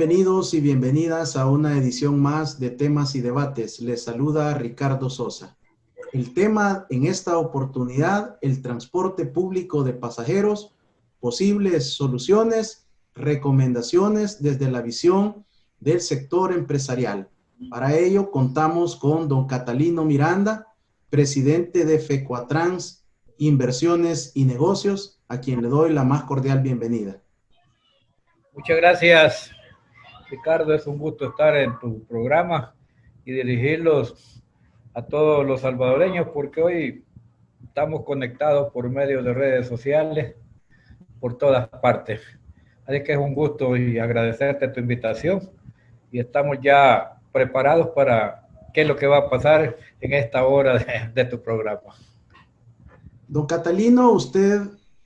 Bienvenidos y bienvenidas a una edición más de Temas y Debates. Les saluda Ricardo Sosa. El tema en esta oportunidad, el transporte público de pasajeros, posibles soluciones, recomendaciones desde la visión del sector empresarial. Para ello contamos con don Catalino Miranda, presidente de Fecuatrans Inversiones y Negocios, a quien le doy la más cordial bienvenida. Muchas gracias, Ricardo. Es un gusto estar en tu programa y dirigirlos a todos los salvadoreños, porque hoy estamos conectados por medio de redes sociales por todas partes. Así que es un gusto y agradecerte tu invitación, y estamos ya preparados para qué es lo que va a pasar en esta hora de tu programa. Don Catalino, usted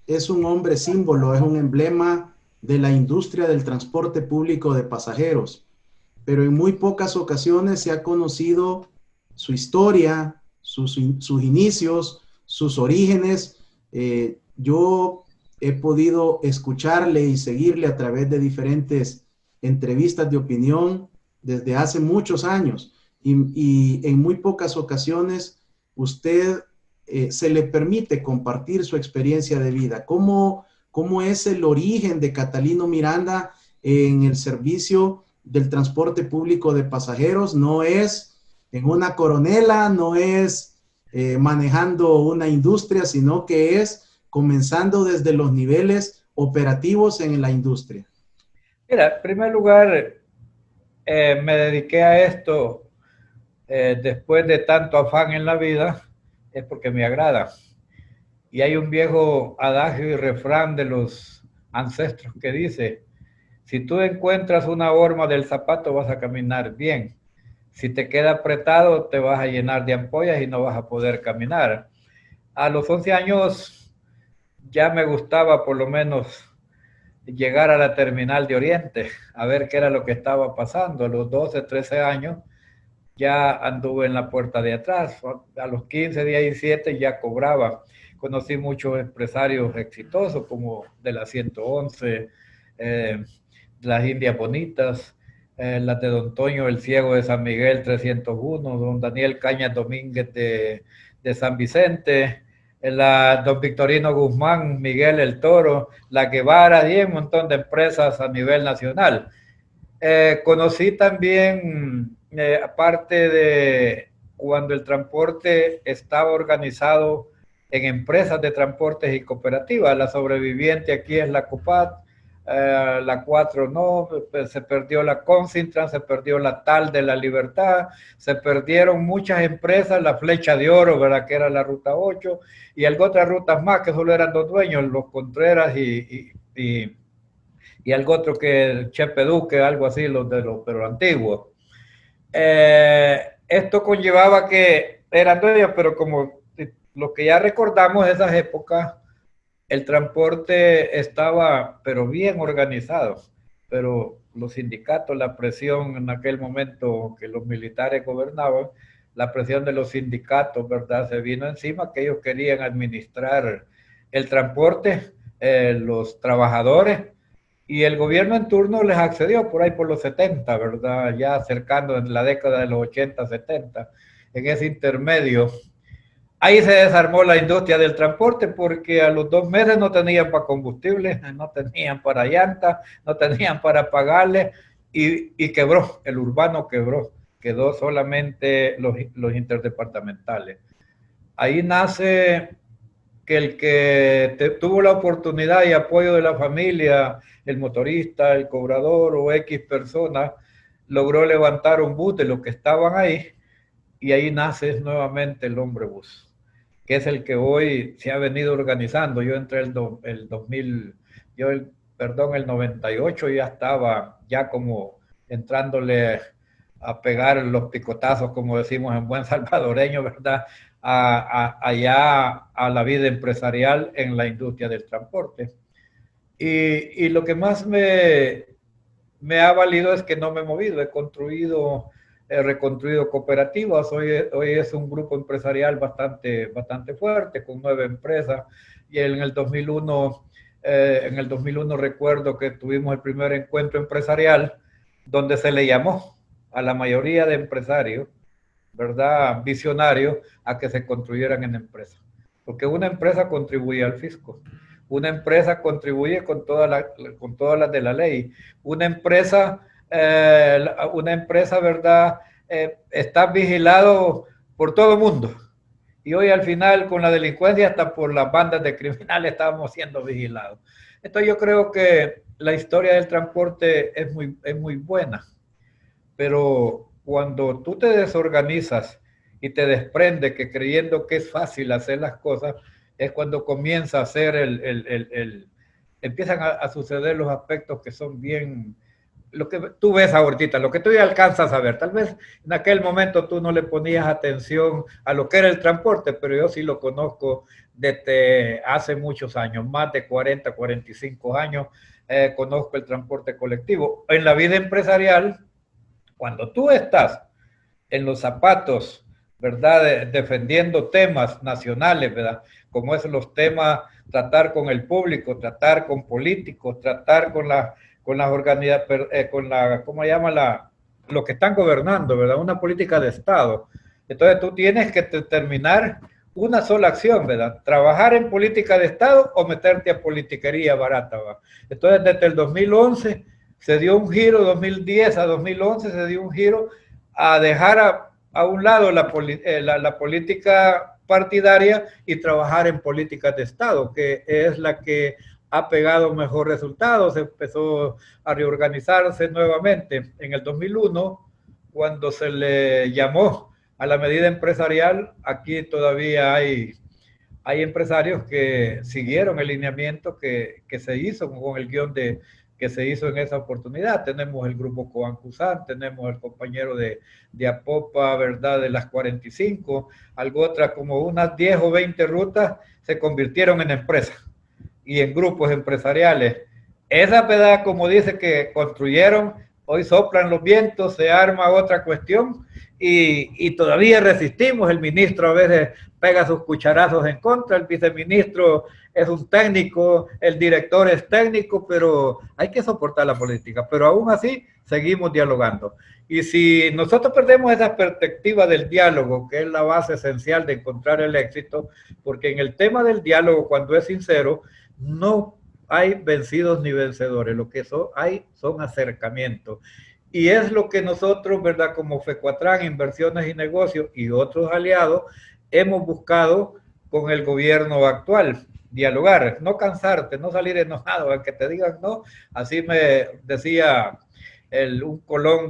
es un hombre símbolo, es un emblema de la industria del transporte público de pasajeros, pero en muy pocas ocasiones se ha conocido su historia, sus inicios, sus orígenes. Yo he podido escucharle y seguirle a través de diferentes entrevistas de opinión desde hace muchos años, y en muy pocas ocasiones usted se le permite compartir su experiencia de vida. ¿Cómo es el origen de Catalino Miranda en el servicio del transporte público de pasajeros? No es en una coronela, no es manejando una industria, sino que es comenzando desde los niveles operativos en la industria. Mira, en primer lugar, me dediqué a esto después de tanto afán en la vida, es porque me agrada. Y hay un viejo adagio y refrán de los ancestros que dice: si tú encuentras una horma del zapato, vas a caminar bien. Si te queda apretado, te vas a llenar de ampollas y no vas a poder caminar. A los 11 años ya me gustaba por lo menos llegar a la terminal de Oriente, a ver qué era lo que estaba pasando. A los 12, 13 años ya anduve en la puerta de atrás. A los 15, 17 ya cobraba. Conocí muchos empresarios exitosos, como de la 111, las Indias Bonitas, las de don Toño el Ciego de San Miguel 301, don Daniel Cañas Domínguez de San Vicente, don Victorino Guzmán, Miguel el Toro, la Guevara, y un montón de empresas a nivel nacional. Conocí también, aparte de cuando el transporte estaba organizado en empresas de transportes y cooperativas. La sobreviviente aquí es la COPAT, la 4 no, se perdió la Consintran, se perdió la TAL de la Libertad, se perdieron muchas empresas, la Flecha de Oro, ¿verdad?, que era la ruta 8, y algo otras rutas más que solo eran dos dueños, los Contreras y algo otro que el Chepe Duque, algo así, pero antiguos. Esto conllevaba que eran dueños, pero como lo que ya recordamos de esas épocas, el transporte estaba, pero bien organizado, pero los sindicatos, la presión en aquel momento que los militares gobernaban, la presión de los sindicatos, ¿verdad?, se vino encima, que ellos querían administrar el transporte, los trabajadores, y el gobierno en turno les accedió por ahí por los 70, ¿verdad?, ya acercando en la década de los 80, 70, en ese intermedio. Ahí se desarmó la industria del transporte, porque a los 2 meses no tenían para combustible, no tenían para llantas, no tenían para pagarle, y quebró, el urbano quebró, quedó solamente los interdepartamentales. Ahí nace que el que tuvo la oportunidad y apoyo de la familia, el motorista, el cobrador o X persona, logró levantar un bus de los que estaban ahí, y ahí nace nuevamente el hombre bus, que es el que hoy se ha venido organizando. Yo entré el 2000, el 98 ya estaba ya como entrándole a pegar los picotazos, como decimos en buen salvadoreño, ¿verdad?, allá a la vida empresarial en la industria del transporte. Y lo que más me ha valido es que no me he movido, he reconstruido cooperativas. Hoy es un grupo empresarial bastante fuerte, con 9 empresas, y en el 2001 recuerdo que tuvimos el primer encuentro empresarial donde se le llamó a la mayoría de empresarios, ¿verdad? Visionarios, a que se construyeran en empresas. Porque una empresa contribuye al fisco. Una empresa contribuye con todas las de la ley. Una empresa, ¿verdad? Está vigilado por todo el mundo. Y hoy al final con la delincuencia, hasta por las bandas de criminales estábamos siendo vigilados. Entonces yo creo que la historia del transporte es muy buena, pero cuando tú te desorganizas y te desprendes que creyendo que es fácil hacer las cosas, es cuando comienza a hacer empiezan a suceder los aspectos que son bien, lo que tú ves ahorita, lo que tú ya alcanzas a ver. Tal vez en aquel momento tú no le ponías atención a lo que era el transporte, pero yo sí lo conozco desde hace muchos años, más de 40, 45 años, conozco el transporte colectivo. En la vida empresarial, cuando tú estás en los zapatos, ¿verdad? Defendiendo temas nacionales, ¿verdad? Como es los temas, tratar con el público, tratar con políticos, tratar con las organizaciones, con la, ¿cómo llama? Lo que están gobernando, ¿verdad? Una política de Estado. Entonces tú tienes que determinar una sola acción, ¿verdad? Trabajar en política de Estado o meterte a politiquería barata, ¿verdad? Entonces desde el 2011 se dio un giro, 2010 a 2011 se dio un giro a dejar a un lado la política partidaria y trabajar en políticas de Estado, que es la que ha pegado mejor resultados. Se empezó a reorganizarse nuevamente en el 2001, cuando se le llamó a la medida empresarial. Aquí todavía hay empresarios que siguieron el lineamiento que se hizo con el guión que se hizo en esa oportunidad. Tenemos el grupo Coancusán, tenemos el compañero de Apopa, ¿verdad? De las 45, algo otras, como unas 10 o 20 rutas se convirtieron en empresas y en grupos empresariales. Esa verdad, como dice que construyeron, hoy soplan los vientos, se arma otra cuestión y todavía resistimos. El ministro a veces pega sus cucharazos en contra, el viceministro es un técnico, el director es técnico, pero hay que soportar la política. Pero aún así seguimos dialogando. Y si nosotros perdemos esa perspectiva del diálogo, que es la base esencial de encontrar el éxito, porque en el tema del diálogo, cuando es sincero, no hay vencidos ni vencedores, lo que hay son acercamientos. Y es lo que nosotros, ¿verdad? Como FECUATRAN, Inversiones y Negocios y otros aliados, hemos buscado con el gobierno actual. Dialogar, no cansarte, no salir enojado, al que te digan no. Así me decía un colono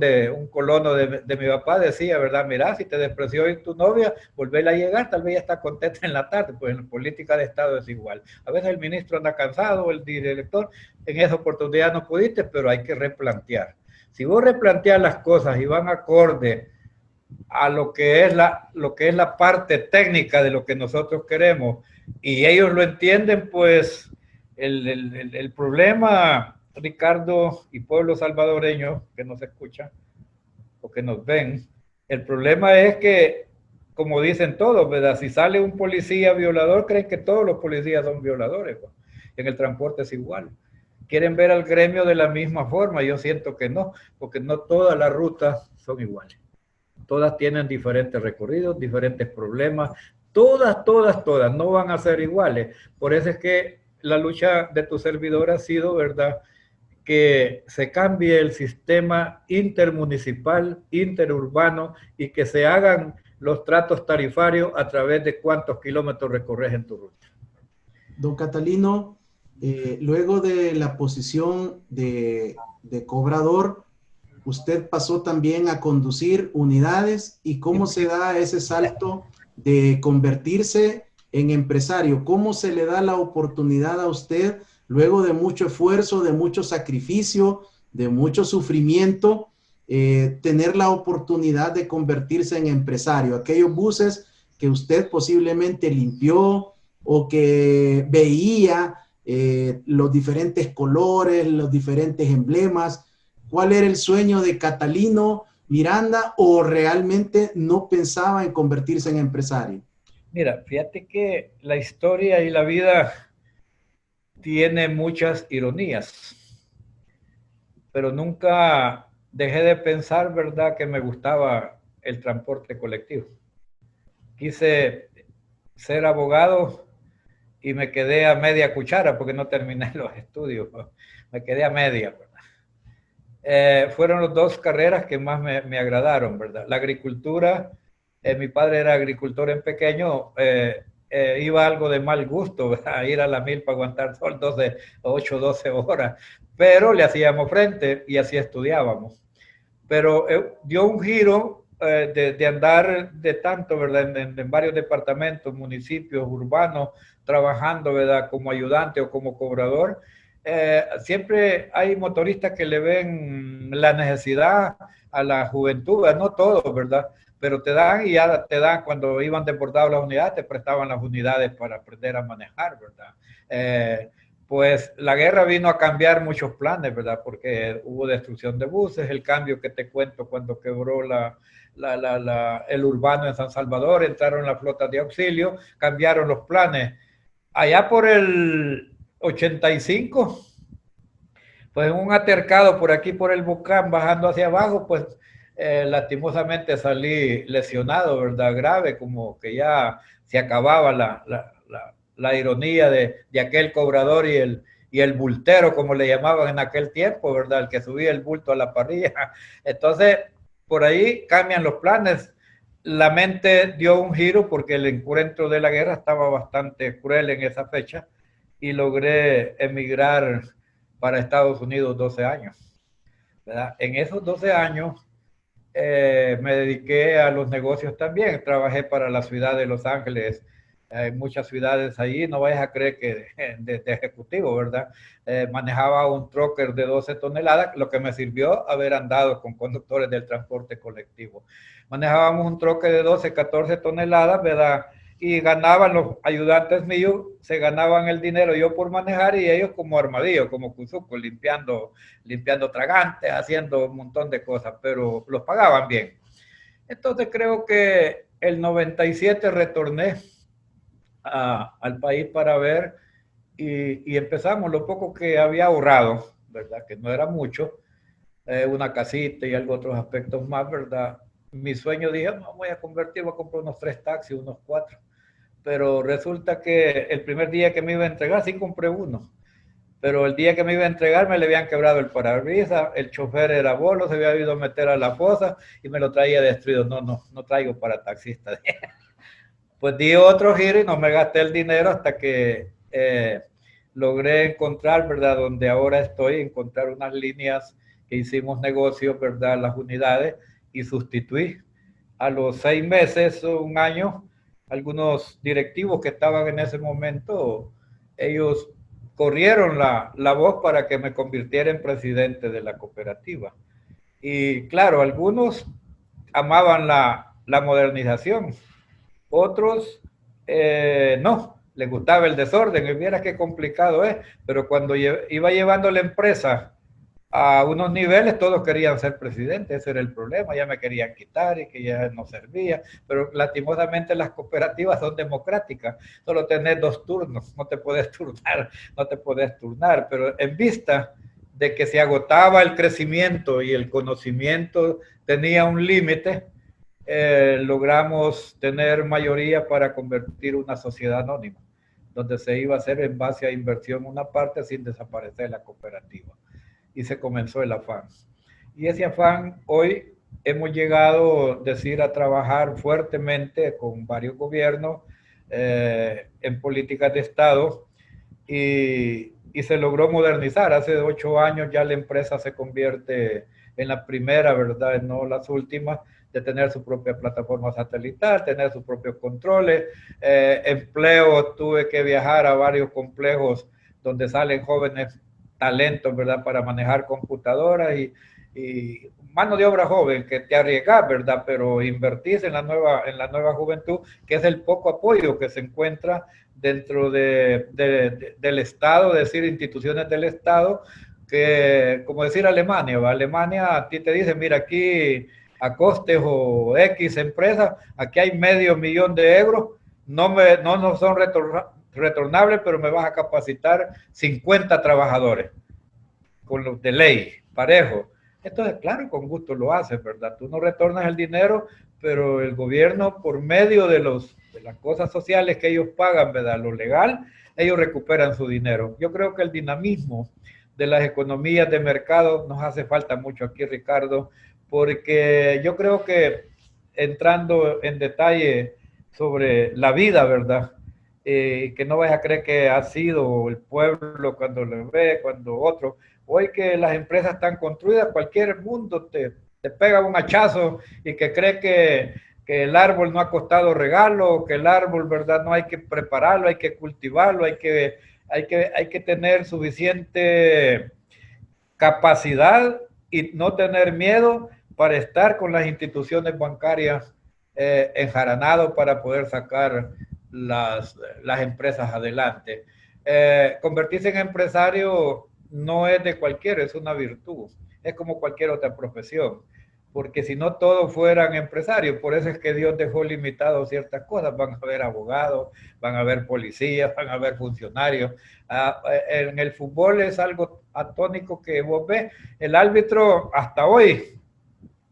de mi papá, decía, ¿verdad? Mira, si te despreció hoy tu novia, volverla a llegar, tal vez ya está contenta en la tarde. Pues en política de Estado es igual. A veces el ministro anda cansado, el director, en esa oportunidad no pudiste, pero hay que replantear. Si vos replanteas las cosas y van acorde a lo que es la parte técnica de lo que nosotros queremos y ellos lo entienden, pues el problema, Ricardo y pueblo salvadoreño que nos escucha o que nos ven, el problema es que, como dicen todos, ¿verdad? Si sale un policía violador, creen que todos los policías son violadores, ¿verdad? En el transporte es igual. Quieren ver al gremio de la misma forma. Yo siento que no, porque no todas las rutas son iguales. Todas tienen diferentes recorridos, diferentes problemas. Todas no van a ser iguales. Por eso es que la lucha de tu servidor ha sido, ¿verdad?, que se cambie el sistema intermunicipal, interurbano y que se hagan los tratos tarifarios a través de cuántos kilómetros recorres en tu ruta. Don Catalino, luego de la posición de cobrador, usted pasó también a conducir unidades. ¿Y cómo se da ese salto de convertirse en empresario? ¿Cómo se le da la oportunidad a usted, luego de mucho esfuerzo, de mucho sacrificio, de mucho sufrimiento, tener la oportunidad de convertirse en empresario? Aquellos buses que usted posiblemente limpió o que veía los diferentes colores, los diferentes emblemas. ¿Cuál era el sueño de Catalino Miranda, o realmente no pensaba en convertirse en empresario? Mira, fíjate que la historia y la vida tiene muchas ironías, pero nunca dejé de pensar, ¿verdad?, que me gustaba el transporte colectivo. Quise ser abogado y me quedé a media cuchara porque no terminé los estudios. Me quedé a media, ¿verdad? Fueron las dos carreras que más me agradaron, ¿verdad? La agricultura, mi padre era agricultor en pequeño, iba algo de mal gusto, ¿verdad? Ir a la milpa, aguantar sol 8, 12 horas, pero le hacíamos frente y así estudiábamos. Pero dio un giro de andar de tanto, ¿verdad? En varios departamentos, municipios, urbanos, trabajando, ¿verdad? Como ayudante o como cobrador. Siempre hay motoristas que le ven la necesidad a la juventud, ¿verdad? No todos, ¿verdad? Pero te dan y ya te dan, cuando iban desbordados las unidades, te prestaban las unidades para aprender a manejar, ¿verdad? Pues la guerra vino a cambiar muchos planes, ¿verdad? Porque hubo destrucción de buses, el cambio que te cuento cuando quebró el urbano en San Salvador, entraron las flotas de auxilio, cambiaron los planes. Allá por el 85, pues en un atercado por aquí, por el Bucán, bajando hacia abajo, pues lastimosamente salí lesionado, ¿verdad? Grave, como que ya se acababa la ironía de aquel cobrador y el bultero, como le llamaban en aquel tiempo, ¿verdad? El que subía el bulto a la parrilla. Entonces, por ahí cambian los planes. La mente dio un giro porque el encuentro de la guerra estaba bastante cruel en esa fecha y logré emigrar para Estados Unidos 12 años, ¿verdad? En esos 12 años me dediqué a los negocios también. Trabajé para la ciudad de Los Ángeles, hay muchas ciudades allí, no vayas a creer que de ejecutivo, ¿verdad? Manejaba un trucker de 12 toneladas, lo que me sirvió haber andado con conductores del transporte colectivo. Manejábamos un trucker de 12, 14 toneladas, ¿verdad? Y ganaban los ayudantes míos, se ganaban el dinero yo por manejar y ellos como armadillo, como cuzuco, limpiando tragantes, haciendo un montón de cosas, pero los pagaban bien. Entonces creo que el 97 retorné al país para ver y empezamos lo poco que había ahorrado, ¿verdad? Que no era mucho, una casita y algo otros aspectos más, ¿verdad? Mi sueño dije, no, voy a convertir, voy a comprar unos 3 taxis, unos 4. Pero resulta que el primer día que me iba a entregar, sí compré uno. Pero el día que me iba a entregar me le habían quebrado el parabrisas, el chofer era bolo, se había ido a meter a la fosa y me lo traía destruido. No traigo para taxista. Pues di otro giro y no me gasté el dinero hasta que logré encontrar, ¿verdad? Donde ahora estoy, encontrar unas líneas que hicimos negocios, ¿verdad? Las unidades y sustituí. A los 6 meses, un año, algunos directivos que estaban en ese momento, ellos corrieron la voz para que me convirtiera en presidente de la cooperativa. Y claro, algunos amaban la modernización, otros no, les gustaba el desorden, y viera qué complicado es, pero cuando iba llevando la empresa a unos niveles, todos querían ser presidentes, ese era el problema, ya me querían quitar y que ya no servía, pero lastimosamente las cooperativas son democráticas, solo tenés 2 turnos, no te puedes turnar, pero en vista de que se agotaba el crecimiento y el conocimiento tenía un límite, logramos tener mayoría para convertir una sociedad anónima, donde se iba a hacer en base a inversión una parte sin desaparecer la cooperativa. Y se comenzó el afán. Y ese afán hoy hemos llegado, decir, a trabajar fuertemente con varios gobiernos en políticas de Estado y se logró modernizar. Hace 8 años ya la empresa se convierte en la primera, ¿verdad? No las últimas, de tener su propia plataforma satelital, tener sus propios controles, empleo, tuve que viajar a varios complejos donde salen jóvenes talentos, ¿verdad? Para manejar computadoras y mano de obra joven, que te arriesgas, ¿verdad? Pero invertís en la nueva juventud, que es el poco apoyo que se encuentra dentro del Estado, es decir, instituciones del Estado, que, como decir Alemania, ¿va? Alemania a ti te dice, mira, aquí a costes o X empresas, aquí hay $500,000, no son retornables, pero me vas a capacitar 50 trabajadores, con los de ley, parejo. Entonces, claro, con gusto lo haces, ¿verdad? Tú no retornas el dinero, pero el gobierno, por medio de las cosas sociales que ellos pagan, ¿verdad? Lo legal, ellos recuperan su dinero. Yo creo que el dinamismo de las economías de mercado nos hace falta mucho aquí, Ricardo, porque yo creo que entrando en detalle sobre la vida, ¿verdad? Que no vayas a creer que ha sido el pueblo cuando lo ve, cuando otro. Hoy que las empresas están construidas, cualquier mundo te pega un hachazo y que cree que el árbol no ha costado regalo, que el árbol, ¿verdad? No hay que prepararlo, hay que cultivarlo, hay que tener suficiente capacidad y no tener miedo para estar con las instituciones bancarias enjaranado para poder sacar las empresas adelante. Convertirse en empresario no es de cualquiera, es una virtud, es como cualquier otra profesión, porque si no todos fueran empresarios, por eso es que Dios dejó limitado ciertas cosas, van a haber abogados, van a haber policías, van a haber funcionarios. En el fútbol es algo atónico que vos ves, el árbitro hasta hoy,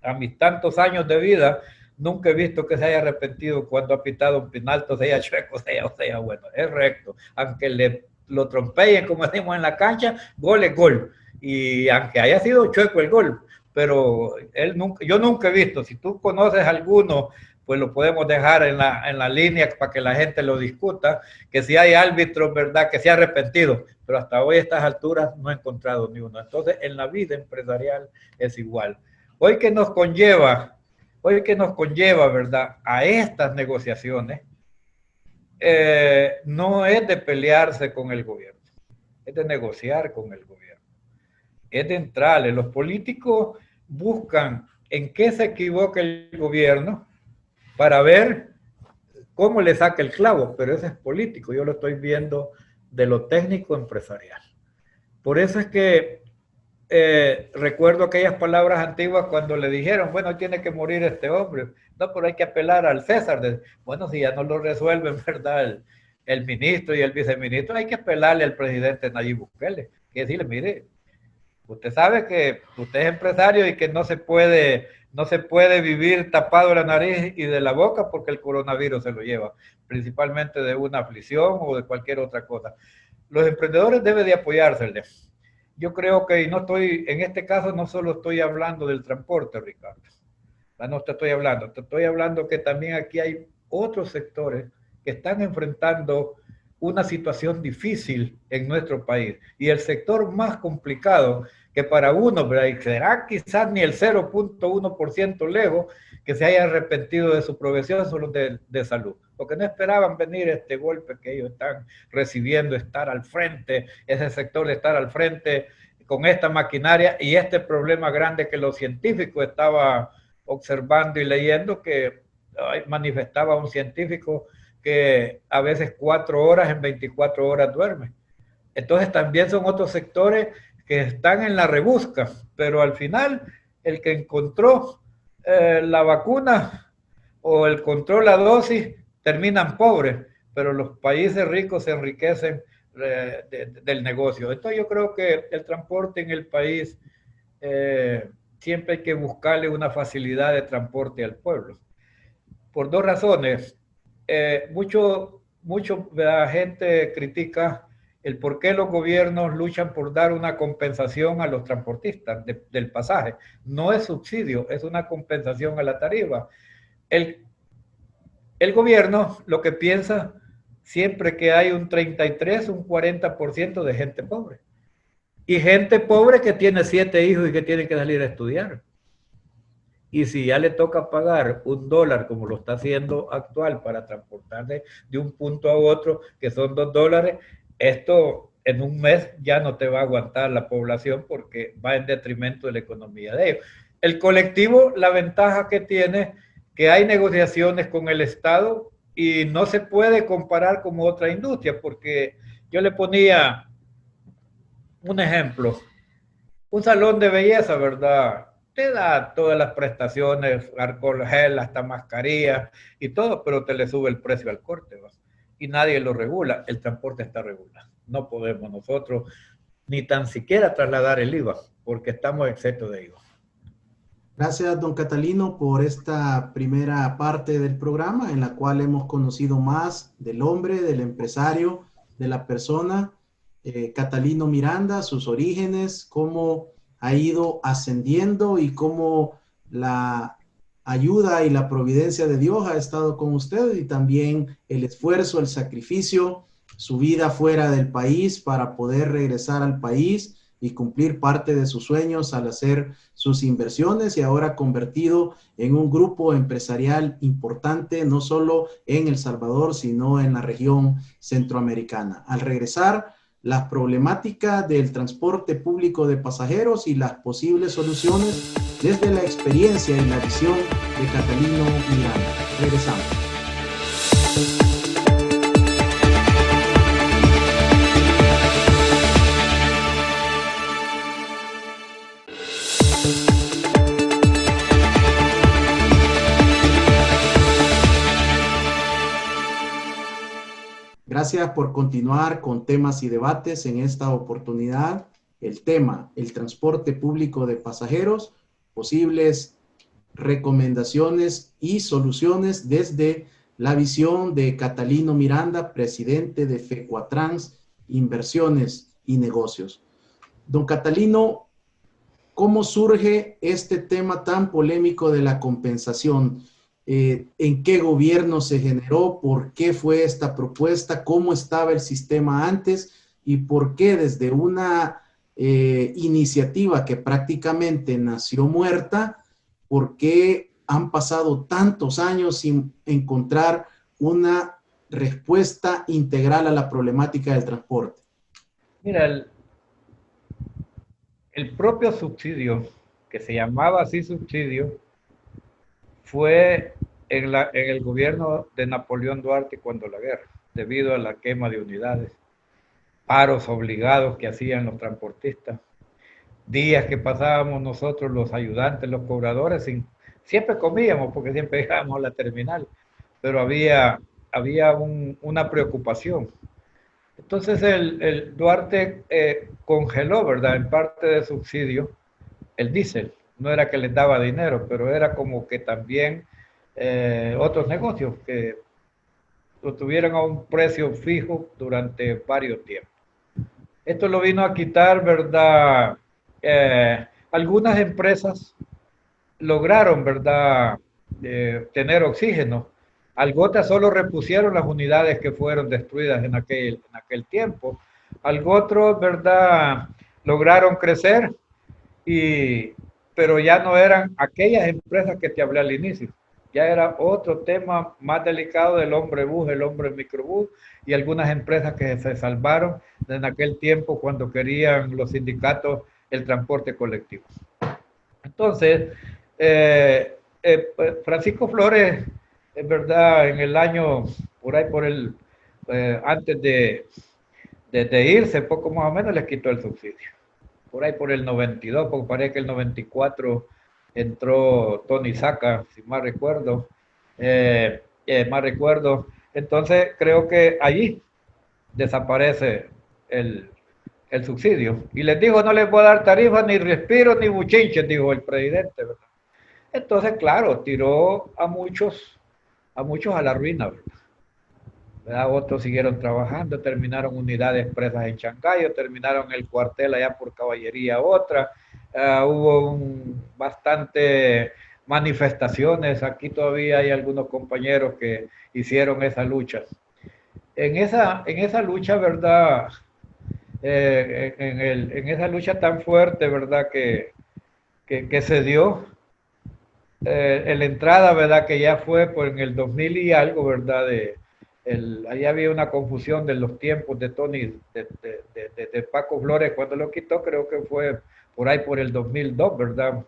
a mis tantos años de vida, nunca he visto que se haya arrepentido cuando ha pitado un penalti, sea chueco, sea bueno, es recto, aunque lo trompeen, como decimos en la cancha, gol es gol, y aunque haya sido chueco el gol, pero yo nunca he visto, si tú conoces alguno, pues lo podemos dejar en la línea para que la gente lo discuta, que si hay árbitros, ¿verdad?, que se ha arrepentido, pero hasta hoy a estas alturas no he encontrado ni uno. Entonces, en la vida empresarial es igual. Hoy que nos conlleva, ¿verdad?, a estas negociaciones, no es de pelearse con el gobierno, es de negociar con el gobierno, es de entrarle. Los políticos buscan en qué se equivoca el gobierno para ver cómo le saca el clavo, pero ese es político, yo lo estoy viendo de lo técnico empresarial. Por eso es que recuerdo aquellas palabras antiguas cuando le dijeron, bueno, tiene que morir este hombre. No, pero hay que apelar al César. Bueno, si ya no lo resuelven, ¿verdad? El ministro y el viceministro, hay que apelarle al presidente Nayib Bukele. Y decirle, mire, usted sabe que usted es empresario y que no se puede vivir tapado de la nariz y de la boca porque el coronavirus se lo lleva, principalmente de una aflicción o de cualquier otra cosa. Los emprendedores deben de apoyárseles. Yo creo que en este caso no solo estoy hablando del transporte, Ricardo. No te estoy hablando que también aquí hay otros sectores que están enfrentando una situación difícil en nuestro país. Y el sector más complicado, que para uno, ¿verdad?, será quizás ni el 0.1% lejos, que se haya arrepentido de su profesión, son los de salud. Porque no esperaban venir este golpe que ellos están recibiendo, estar al frente, ese sector de estar al frente con esta maquinaria y este problema grande que los científicos estaban observando y leyendo, que manifestaba un científico que a veces 4 horas en 24 horas duerme. Entonces también son otros sectores que están en la rebusca, pero al final el que encontró la vacuna o el control la dosis terminan pobres, pero los países ricos se enriquecen del negocio. Entonces yo creo que el transporte en el país siempre hay que buscarle una facilidad de transporte al pueblo. Por dos razones. Mucho la gente critica el por qué los gobiernos luchan por dar una compensación a los transportistas del pasaje. No es subsidio, es una compensación a la tarifa. El gobierno lo que piensa siempre que hay un 33, un 40% de gente pobre. Y gente pobre que tiene 7 hijos y que tiene que salir a estudiar. Y si ya le toca pagar $1, como lo está haciendo actual para transportar de un punto a otro, que son $2, esto en un mes ya no te va a aguantar la población porque va en detrimento de la economía de ellos. El colectivo, la ventaja que tiene, que hay negociaciones con el Estado y no se puede comparar como otra industria, porque yo le ponía un ejemplo, un salón de belleza, ¿verdad? Te da todas las prestaciones, alcohol gel, hasta mascarilla y todo, pero te le sube el precio al corte, ¿va? Y nadie lo regula, el transporte está regulado. No podemos nosotros ni tan siquiera trasladar el IVA, porque estamos exentos de IVA. Gracias, don Catalino, por esta primera parte del programa en la cual hemos conocido más del hombre, del empresario, de la persona, Catalino Miranda, sus orígenes, cómo ha ido ascendiendo y cómo la ayuda y la providencia de Dios ha estado con usted y también el esfuerzo, el sacrificio, su vida fuera del país para poder regresar al país y cumplir parte de sus sueños al hacer sus inversiones y ahora convertido en un grupo empresarial importante, no solo en El Salvador, sino en la región centroamericana. Al regresar, las problemáticas del transporte público de pasajeros y las posibles soluciones desde la experiencia y la visión de Catalino Miranda. Regresamos. Gracias por continuar con temas y debates en esta oportunidad. El tema, el transporte público de pasajeros, posibles recomendaciones y soluciones desde la visión de Catalino Miranda, presidente de Fecuatrans, Inversiones y Negocios. Don Catalino, ¿cómo surge este tema tan polémico de la compensación? ¿En qué gobierno se generó? ¿Por qué fue esta propuesta? ¿Cómo estaba el sistema antes? ¿Y por qué desde una iniciativa que prácticamente nació muerta, por qué han pasado tantos años sin encontrar una respuesta integral a la problemática del transporte? Mira, el propio subsidio, que se llamaba así subsidio, fue en el gobierno de Napoleón Duarte cuando la guerra, debido a la quema de unidades, paros obligados que hacían los transportistas, días que pasábamos nosotros los ayudantes, los cobradores, siempre comíamos porque siempre llegábamos a la terminal, pero había una preocupación. Entonces el Duarte congeló, ¿verdad?, en parte de subsidio el diésel. No era que les daba dinero, pero era como que también otros negocios que lo tuvieran a un precio fijo durante varios tiempos. Esto lo vino a quitar, ¿verdad? Algunas empresas lograron, ¿verdad?, tener oxígeno. Algotas solo repusieron las unidades que fueron destruidas en aquel tiempo. Otros, ¿verdad?, lograron crecer, pero ya no eran aquellas empresas que te hablé al inicio. Ya era otro tema más delicado del hombre bus, el hombre microbús y algunas empresas que se salvaron en aquel tiempo cuando querían los sindicatos el transporte colectivo. Entonces, Francisco Flores, es verdad, en el año, por ahí antes de irse, poco más o menos, les quitó el subsidio. Por ahí por el 92, porque parece que el 94 entró Tony Saca, si mal recuerdo. Entonces, creo que allí desaparece el subsidio. Y les dijo, no les voy a dar tarifa, ni respiro, ni buchinches, dijo el presidente, ¿verdad? Entonces, claro, tiró a muchos a la ruina, ¿verdad? Otros siguieron trabajando, terminaron unidades presas en Chancayo, terminaron el cuartel allá por Caballería otra, hubo bastante manifestaciones, aquí todavía hay algunos compañeros que hicieron esa lucha. En esa lucha, ¿verdad? En esa lucha tan fuerte, ¿verdad?, que se dio, en la entrada, ¿verdad?, que ya fue en el 2000 y algo, ¿verdad?, ahí había una confusión de los tiempos de Tony, de Paco Flores cuando lo quitó, creo que fue por ahí por el 2002, ¿verdad?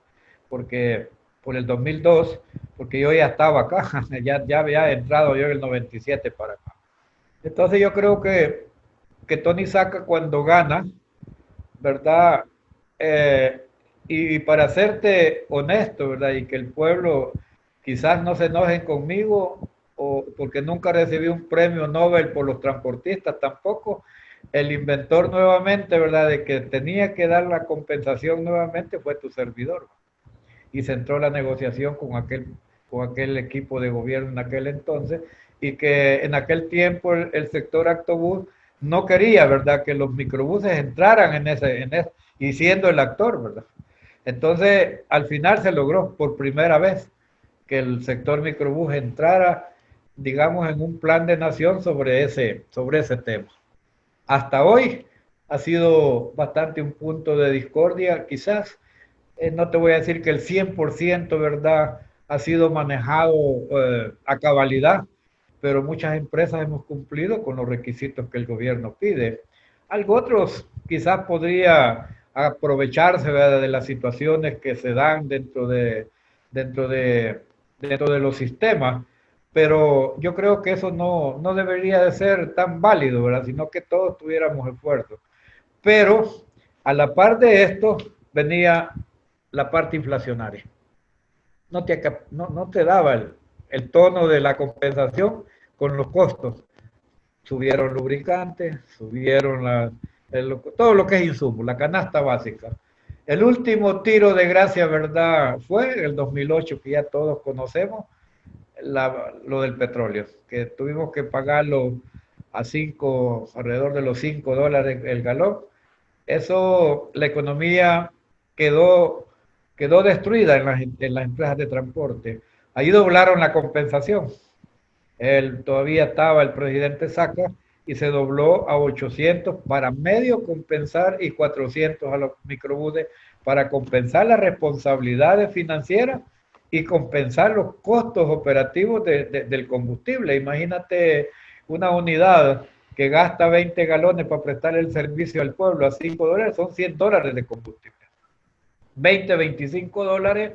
Porque por el 2002, porque yo ya estaba acá, ya había entrado yo en el 97 para acá. Entonces yo creo que Tony Saca cuando gana, ¿verdad? Y para serte honesto, ¿verdad? Y que el pueblo quizás no se enojen conmigo, o porque nunca recibí un premio Nobel por los transportistas tampoco, el inventor nuevamente, ¿verdad?, de que tenía que dar la compensación nuevamente fue tu servidor. y se entró la negociación con aquel equipo de gobierno en aquel entonces, y que en aquel tiempo el sector Actobús no quería, ¿verdad?, que los microbuses entraran y siendo el actor, ¿verdad? Entonces, al final se logró por primera vez que el sector microbús entrara, digamos, en un plan de nación sobre ese tema. Hasta hoy ha sido bastante un punto de discordia, quizás. No te voy a decir que el 100%, ¿verdad?, ha sido manejado a cabalidad, pero muchas empresas hemos cumplido con los requisitos que el gobierno pide. Algo otros quizás podría aprovecharse, ¿verdad?, de las situaciones que se dan dentro de, dentro de los sistemas, pero yo creo que eso no debería de ser tan válido, ¿verdad?, sino que todos tuviéramos esfuerzo. Pero a la par de esto venía la parte inflacionaria. No te daba el tono de la compensación con los costos. Subieron lubricantes, todo lo que es insumo, la canasta básica. El último tiro de gracia, ¿verdad?, fue el 2008, que ya todos conocemos, lo del petróleo, que tuvimos que pagarlo alrededor de los $5 el galón. Eso, la economía quedó destruida en las empresas de transporte. Ahí doblaron la compensación. Todavía estaba el presidente Saca y se dobló a 800 para medio compensar y 400 a los microbuses para compensar las responsabilidades financieras y compensar los costos operativos del combustible. Imagínate una unidad que gasta 20 galones para prestar el servicio al pueblo a $5, son $100 de combustible. 20, $25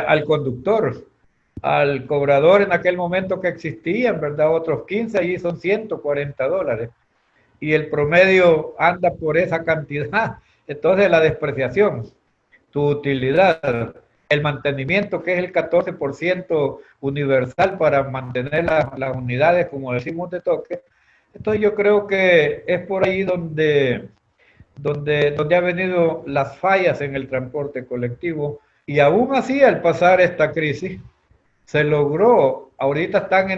al conductor, al cobrador en aquel momento que existían, ¿verdad?, otros 15, allí son $140. Y el promedio anda por esa cantidad. Entonces la despreciación, tu utilidad, el mantenimiento, que es el 14% universal para mantener las unidades, como decimos, de toque. Entonces yo creo que es por ahí donde ha venido las fallas en el transporte colectivo, y aún así, al pasar esta crisis, se logró, ahorita están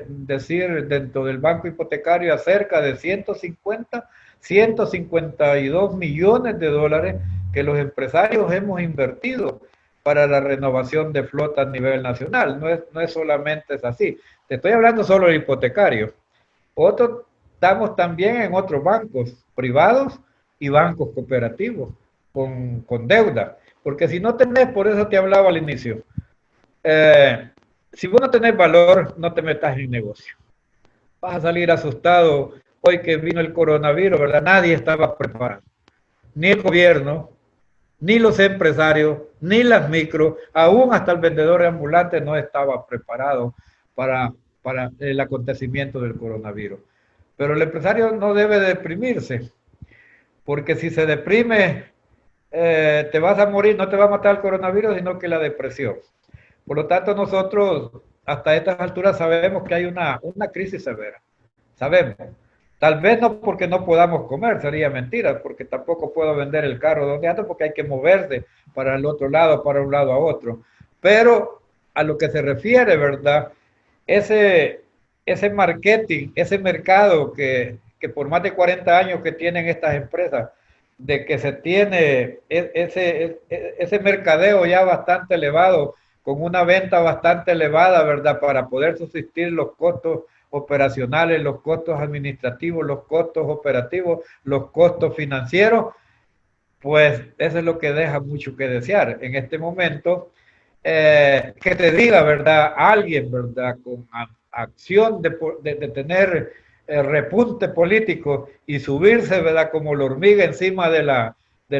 decir dentro del banco hipotecario, a cerca de 152 millones de dólares que los empresarios hemos invertido para la renovación de flota a nivel nacional. No es solamente así. Te estoy hablando solo del hipotecario. Estamos también en otros bancos privados y bancos cooperativos con deuda. Porque si no tenés, por eso te hablaba al inicio, si vos no tenés valor, no te metas en negocio. Vas a salir asustado. Hoy que vino el coronavirus, ¿verdad? Nadie estaba preparado. Ni el gobierno, ni los empresarios, ni las micros, aún hasta el vendedor ambulante no estaba preparado para el acontecimiento del coronavirus. Pero el empresario no debe deprimirse, porque si se deprime, te vas a morir, no te va a matar el coronavirus, sino que la depresión. Por lo tanto, nosotros hasta estas alturas sabemos que hay una crisis severa. Sabemos. Tal vez no porque no podamos comer, sería mentira, porque tampoco puedo vender el carro donde ando, porque hay que moverse para el otro lado, para un lado a otro. Pero a lo que se refiere, ¿verdad? Ese marketing, ese mercado que por más de 40 años que tienen estas empresas, de que se tiene ese mercadeo ya bastante elevado, con una venta bastante elevada, ¿verdad?, para poder subsistir los costos operacionales, los costos administrativos, los costos operativos, los costos financieros, pues eso es lo que deja mucho que desear. En este momento, que te diga, ¿verdad?, alguien, ¿verdad?, con acción de tener repunte político y subirse, ¿verdad?, como la hormiga encima de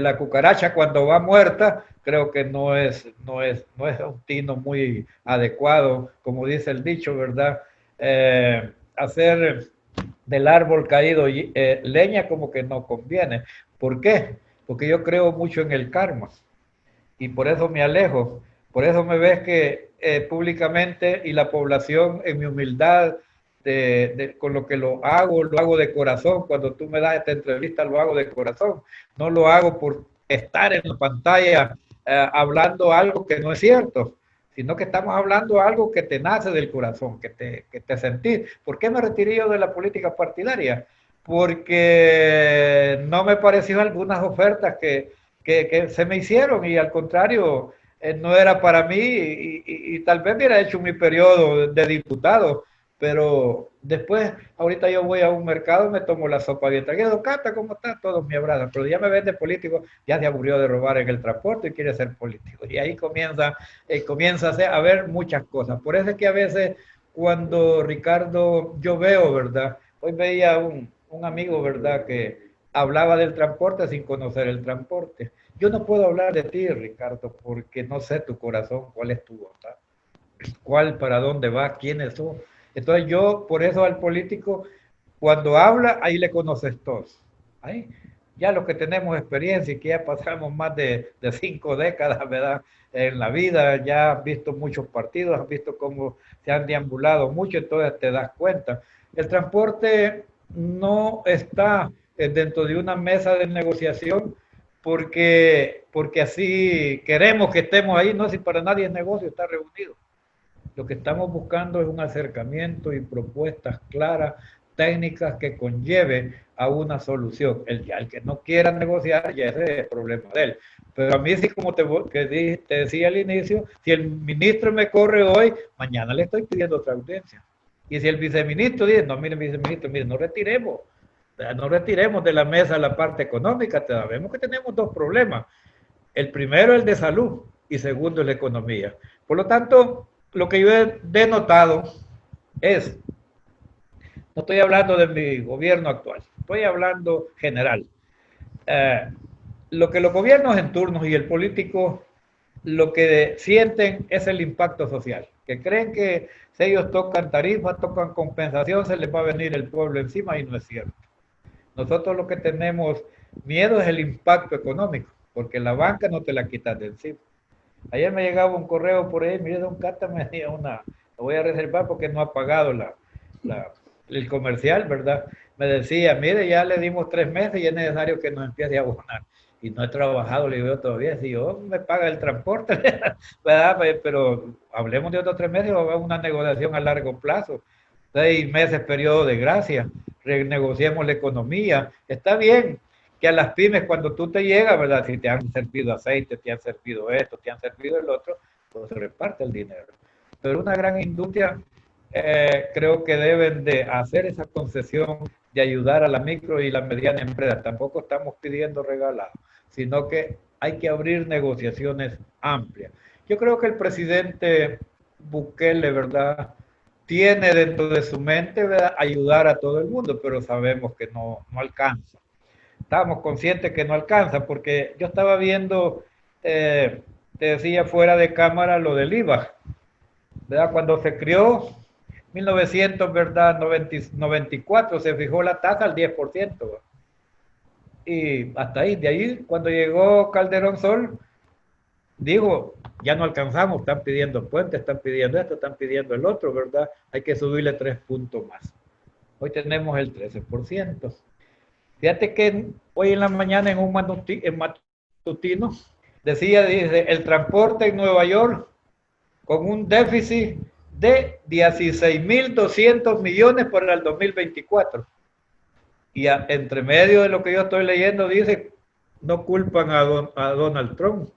la cucaracha cuando va muerta, creo que no es un tino muy adecuado, como dice el dicho, ¿verdad? Hacer del árbol caído leña como que no conviene. ¿Por qué? Porque yo creo mucho en el karma y por eso me alejo. Por eso me ves que públicamente, y la población, en mi humildad, con lo que lo hago de corazón. Cuando tú me das esta entrevista, lo hago de corazón. No lo hago por estar en la pantalla hablando algo que no es cierto, sino que estamos hablando algo que te nace del corazón, que te sentís. ¿Por qué me retiré yo de la política partidaria? Porque no me pareció algunas ofertas que se me hicieron y al contrario, no era para mí y tal vez hubiera hecho mi periodo de diputado, pero después, ahorita yo voy a un mercado, me tomo la sopa bien traguera, Cata, ¿cómo está? Todos me abrazan, pero ya me ven de político, ya se aburrió de robar en el transporte y quiere ser político. Y ahí comienza a ver muchas cosas. Por eso es que a veces cuando Ricardo, yo veo, ¿verdad? Hoy veía un amigo, ¿verdad? Que hablaba del transporte sin conocer el transporte. Yo no puedo hablar de ti, Ricardo, porque no sé tu corazón, cuál es tu voluntad, cuál, para dónde va, quiénes son. Entonces yo, por eso al político, cuando habla, ahí le conoces todos. Ahí, ya los que tenemos experiencia y que ya pasamos más de 5 décadas, ¿verdad? En la vida, ya has visto muchos partidos, has visto cómo se han deambulado mucho, entonces te das cuenta. El transporte no está dentro de una mesa de negociación porque así queremos que estemos ahí, no, si para nadie es negocio estar reunido. Lo que estamos buscando es un acercamiento y propuestas claras, técnicas que conlleve a una solución. El que no quiera negociar, ya ese es el problema de él. Pero a mí sí, como te decía al inicio, si el ministro me corre hoy, mañana le estoy pidiendo otra audiencia. Y si el viceministro dice, no, mire, viceministro, mire, no retiremos de la mesa la parte económica, sabemos que tenemos dos problemas. El primero, el de salud, y segundo, la economía. Por lo tanto, lo que yo he denotado es, no estoy hablando de mi gobierno actual, estoy hablando general. Lo que los gobiernos en turnos y el político lo que sienten es el impacto social, que creen que si ellos tocan tarifas, tocan compensación, se les va a venir el pueblo encima y no es cierto. Nosotros lo que tenemos miedo es el impacto económico, porque la banca no te la quitas de encima. Ayer me llegaba un correo por ahí, mire, don Cata, me dio lo voy a reservar porque no ha pagado el comercial, ¿verdad? Me decía, mire, ya le dimos 3 meses y es necesario que nos empiece a abonar. Y no he trabajado, le digo todavía, si yo me paga el transporte, ¿verdad? Pero hablemos de otros 3 meses o una negociación a largo plazo. 6 meses periodo de gracia, renegociemos la economía. Está bien que a las pymes cuando tú te llegas, ¿verdad? Si te han servido aceite, te han servido esto, te han servido el otro, pues se reparte el dinero. Pero una gran industria creo que deben de hacer esa concesión de ayudar a la micro y la mediana empresa. Tampoco estamos pidiendo regalado, sino que hay que abrir negociaciones amplias. Yo creo que el presidente Bukele, ¿verdad?, tiene dentro de su mente, ¿verdad?, ayudar a todo el mundo, pero sabemos que no alcanza. Estamos conscientes que no alcanza, porque yo estaba viendo, te decía fuera de cámara lo del IVA, ¿verdad? Cuando se creó 1900, ¿verdad? 94 se fijó la tasa al 10%, ¿verdad? Y hasta ahí, de ahí, cuando llegó Calderón Sol, dijo, ya no alcanzamos, están pidiendo puentes, están pidiendo esto, están pidiendo el otro, ¿verdad? Hay que subirle 3 puntos más. Hoy tenemos el 13%. Fíjate que hoy en la mañana en un matutino dice, el transporte en Nueva York con un déficit de 16.200 millones para el 2024. Y entre medio de lo que yo estoy leyendo dice, no culpan a Donald Trump,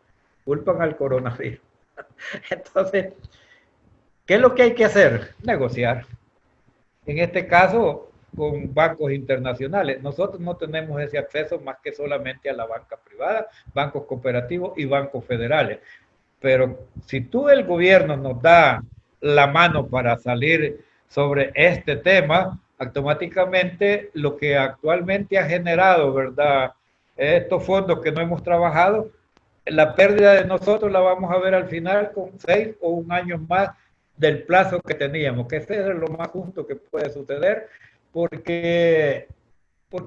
culpan al coronavirus. Entonces, ¿qué es lo que hay que hacer? Negociar. En este caso, con bancos internacionales. Nosotros no tenemos ese acceso más que solamente a la banca privada, bancos cooperativos y bancos federales. Pero si tú, el gobierno, nos da la mano para salir sobre este tema, automáticamente lo que actualmente ha generado, ¿verdad?, estos fondos que no hemos trabajado, la pérdida de nosotros la vamos a ver al final con 6 o 1 año más del plazo que teníamos, que ese es lo más justo que puede suceder, porque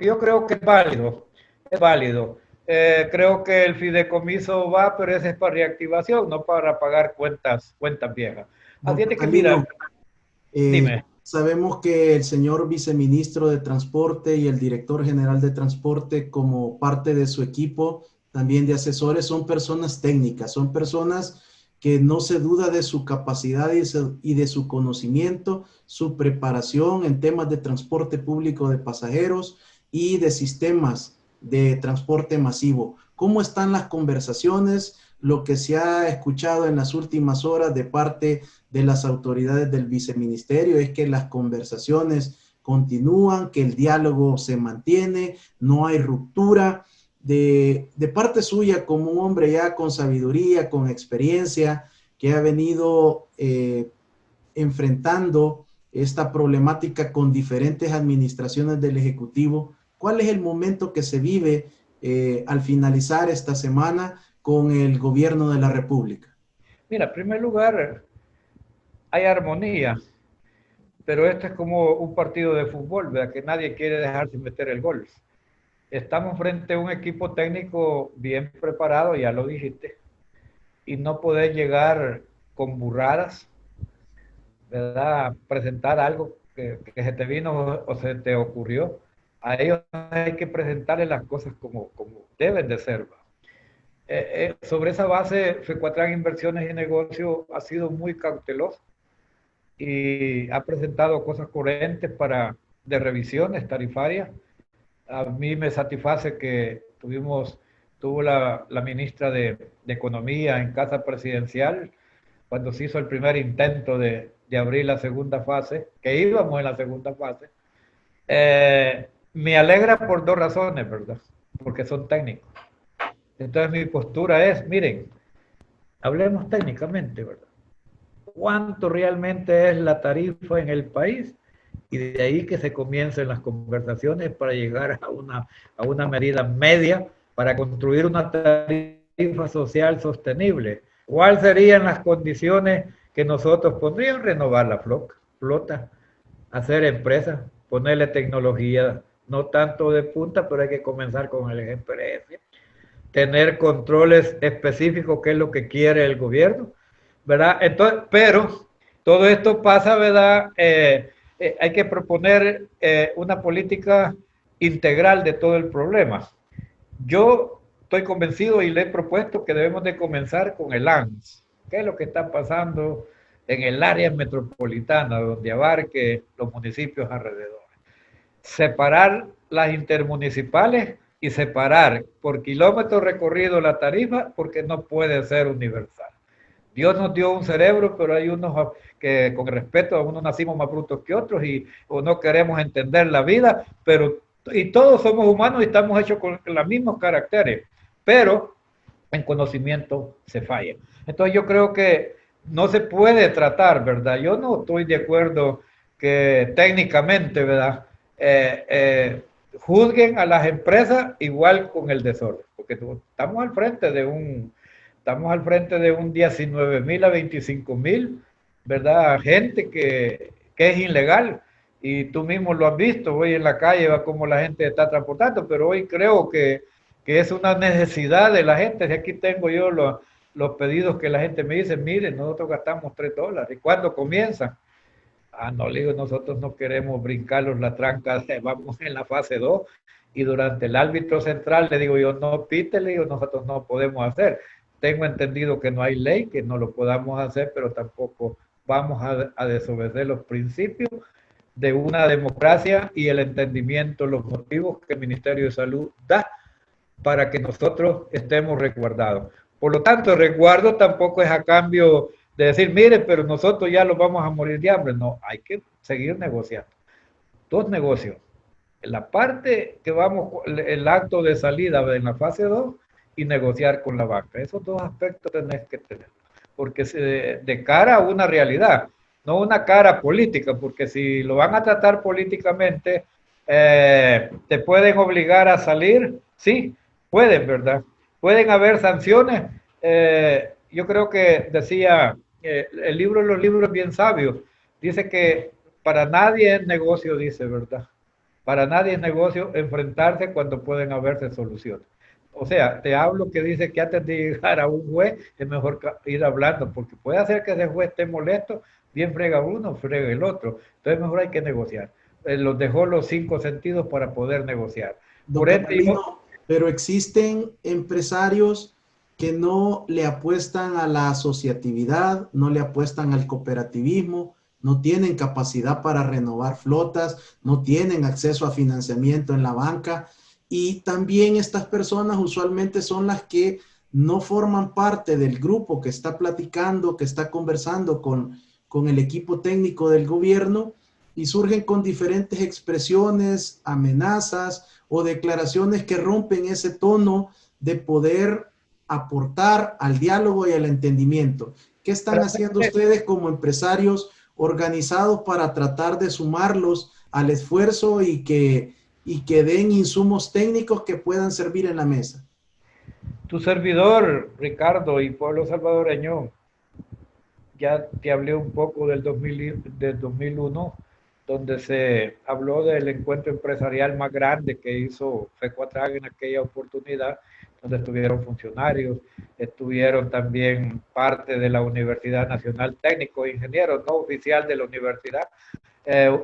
yo creo que es válido, es válido. Creo que el fideicomiso va, pero ese es para reactivación, no para pagar cuentas viejas. Así es que mira, dime. Sabemos que el señor viceministro de Transporte y el director general de Transporte, como parte de su equipo, también de asesores, son personas técnicas, son personas que no se duda de su capacidad y de su conocimiento, su preparación en temas de transporte público de pasajeros y de sistemas de transporte masivo. ¿Cómo están las conversaciones? Lo que se ha escuchado en las últimas horas de parte de las autoridades del viceministerio es que las conversaciones continúan, que el diálogo se mantiene, no hay ruptura. De parte suya, como un hombre ya con sabiduría, con experiencia, que ha venido enfrentando esta problemática con diferentes administraciones del Ejecutivo, ¿cuál es el momento que se vive al finalizar esta semana con el gobierno de la República? Mira, en primer lugar, hay armonía, pero esto es como un partido de fútbol, ¿verdad? Que nadie quiere dejar sin meter el gol. Estamos frente a un equipo técnico bien preparado, ya lo dijiste, y no poder llegar con burradas, ¿verdad? Presentar algo que se te vino o se te ocurrió. A ellos hay que presentarles las cosas como deben de ser. Sobre esa base, Fecuatrán Inversiones y Negocios ha sido muy cauteloso y ha presentado cosas coherentes de revisiones tarifarias. A mí me satisface que tuvo la ministra de Economía en casa presidencial cuando se hizo el primer intento de abrir la segunda fase, que íbamos en la segunda fase. Me alegra por dos razones, ¿verdad? Porque son técnicos. Entonces mi postura es, miren, hablemos técnicamente, ¿verdad? ¿Cuánto realmente es la tarifa en el país? Y de ahí que se comiencen las conversaciones para llegar a una medida media para construir una tarifa social sostenible. ¿Cuáles serían las condiciones que nosotros pondríamos? Renovar la flota, hacer empresas, ponerle tecnología, no tanto de punta, pero hay que comenzar con el GPS, tener controles específicos, que es lo que quiere el gobierno, ¿verdad? Entonces, pero todo esto pasa, ¿verdad? Hay que proponer una política integral de todo el problema. Yo estoy convencido y le he propuesto que debemos de comenzar con el ANS. ¿Qué es lo que está pasando en el área metropolitana, donde abarque los municipios alrededor? Separar las intermunicipales y separar por kilómetro recorrido la tarifa, porque no puede ser universal. Dios nos dio un cerebro, pero hay unos que con respeto a unos nacimos más brutos que otros o no queremos entender la vida, y todos somos humanos y estamos hechos con los mismos caracteres, pero en conocimiento se falla. Entonces yo creo que no se puede tratar, ¿verdad? Yo no estoy de acuerdo que técnicamente, ¿verdad? Juzguen a las empresas igual con el desorden, porque estamos al frente de un 19,000 a 25,000, ¿verdad? Gente que es ilegal, y tú mismo lo has visto hoy en la calle, va como la gente está transportando, pero hoy creo que es una necesidad de la gente. Aquí tengo yo los pedidos que la gente me dice, mire, nosotros gastamos $3, ¿y cuándo comienza? No, le digo, nosotros no queremos brincarlos la tranca, vamos en la fase 2, y durante el árbitro central le digo yo, no pite, le digo, nosotros no podemos hacer. Tengo entendido que no hay ley que no lo podamos hacer, pero tampoco vamos a desobedecer los principios de una democracia y el entendimiento, los motivos que el Ministerio de Salud da para que nosotros estemos resguardados. Por lo tanto, el resguardo tampoco es a cambio de decir, mire, pero nosotros ya los vamos a morir de hambre. No, hay que seguir negociando. Dos negocios. La parte que el acto de salida en la fase 2 y negociar con la banca. Esos dos aspectos tenés que tener. Porque de cara a una realidad, no una cara política, porque si lo van a tratar políticamente, te pueden obligar a salir, sí, pueden, ¿verdad? Pueden haber sanciones. Yo creo que decía, los libros bien sabios, dice que para nadie es negocio, dice, ¿verdad? Para nadie es negocio enfrentarse cuando pueden haberse soluciones. O sea, te hablo que dice que antes de llegar a un juez es mejor ir hablando, porque puede hacer que ese juez esté molesto, bien frega uno, frega el otro. Entonces mejor hay que negociar. Los dejó los 5 sentidos para poder negociar. Don Catalino, pero existen empresarios que no le apuestan a la asociatividad, no le apuestan al cooperativismo, no tienen capacidad para renovar flotas, no tienen acceso a financiamiento en la banca, y también estas personas usualmente son las que no forman parte del grupo que está platicando, que está conversando con el equipo técnico del gobierno, y surgen con diferentes expresiones, amenazas o declaraciones que rompen ese tono de poder aportar al diálogo y al entendimiento. ¿Qué están haciendo ustedes como empresarios organizados para tratar de sumarlos al esfuerzo y que den insumos técnicos que puedan servir en la mesa? Tu servidor, Ricardo, y pueblo salvadoreño, ya te hablé un poco del 2001, donde se habló del encuentro empresarial más grande que hizo FECOATRAG en aquella oportunidad, donde estuvieron funcionarios, estuvieron también parte de la Universidad Nacional Técnico de Ingenieros, no oficial de la universidad,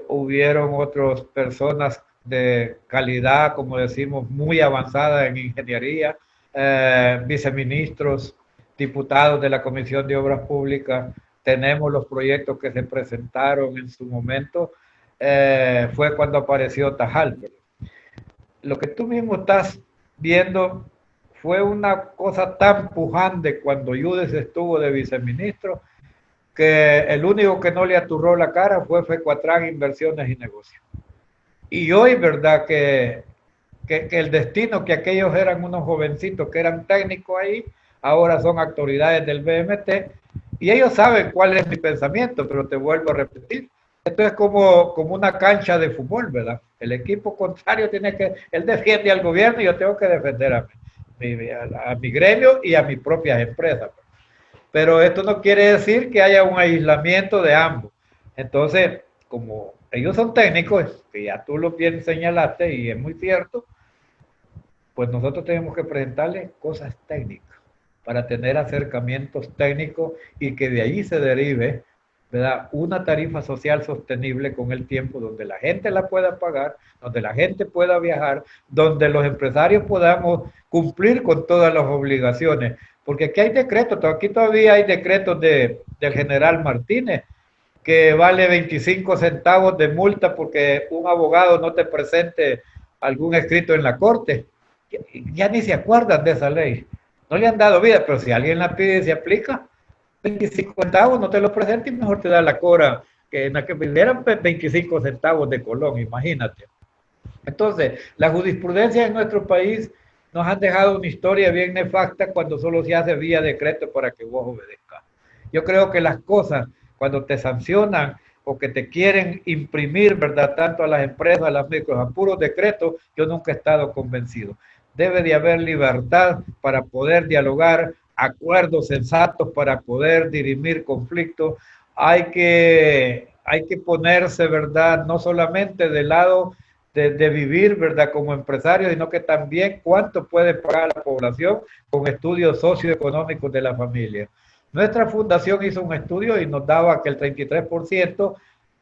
hubieron otras personas de calidad, como decimos, muy avanzada en ingeniería, viceministros, diputados de la Comisión de Obras Públicas, tenemos los proyectos que se presentaron en su momento, fue cuando apareció Tajal. Lo que tú mismo estás viendo fue una cosa tan pujante cuando Yudes estuvo de viceministro, que el único que no le aturró la cara fue FECOATRAG Inversiones y Negocios. Y hoy, ¿verdad? Que el destino, que aquellos eran unos jovencitos que eran técnicos ahí, ahora son autoridades del BMT, y ellos saben cuál es mi pensamiento, pero te vuelvo a repetir. Esto es como una cancha de fútbol, ¿verdad? El equipo contrario tiene que, él defiende al gobierno y yo tengo que defender a mi gremio y a mis propias empresas. Pero esto no quiere decir que haya un aislamiento de ambos. Entonces, como ellos son técnicos, que ya tú lo bien señalaste y es muy cierto, pues nosotros tenemos que presentarles cosas técnicas para tener acercamientos técnicos y que de ahí se derive, ¿verdad?, una tarifa social sostenible con el tiempo, donde la gente la pueda pagar, donde la gente pueda viajar, donde los empresarios podamos cumplir con todas las obligaciones. Porque aquí hay decretos, aquí todavía hay decretos del general Martínez, que vale 25 centavos de multa porque un abogado no te presente algún escrito en la corte. Ya ni se acuerdan de esa ley. No le han dado vida, pero si alguien la pide y se aplica, 25 centavos no te lo presenta y mejor te da la cobra, que en la que eran 25 centavos de Colón, imagínate. Entonces, la jurisprudencia en nuestro país nos han dejado una historia bien nefasta cuando solo se hace vía decreto para que vos obedezcas. Yo creo que las cosas, cuando te sancionan o que te quieren imprimir, ¿verdad?, tanto a las empresas, a las micros, a puros decretos, yo nunca he estado convencido. Debe de haber libertad para poder dialogar, acuerdos sensatos para poder dirimir conflictos. Hay que ponerse, ¿verdad?, no solamente del lado de vivir, ¿verdad?, como empresario, sino que también cuánto puede pagar la población con estudios socioeconómicos de la familia. Nuestra fundación hizo un estudio y nos daba que el 33%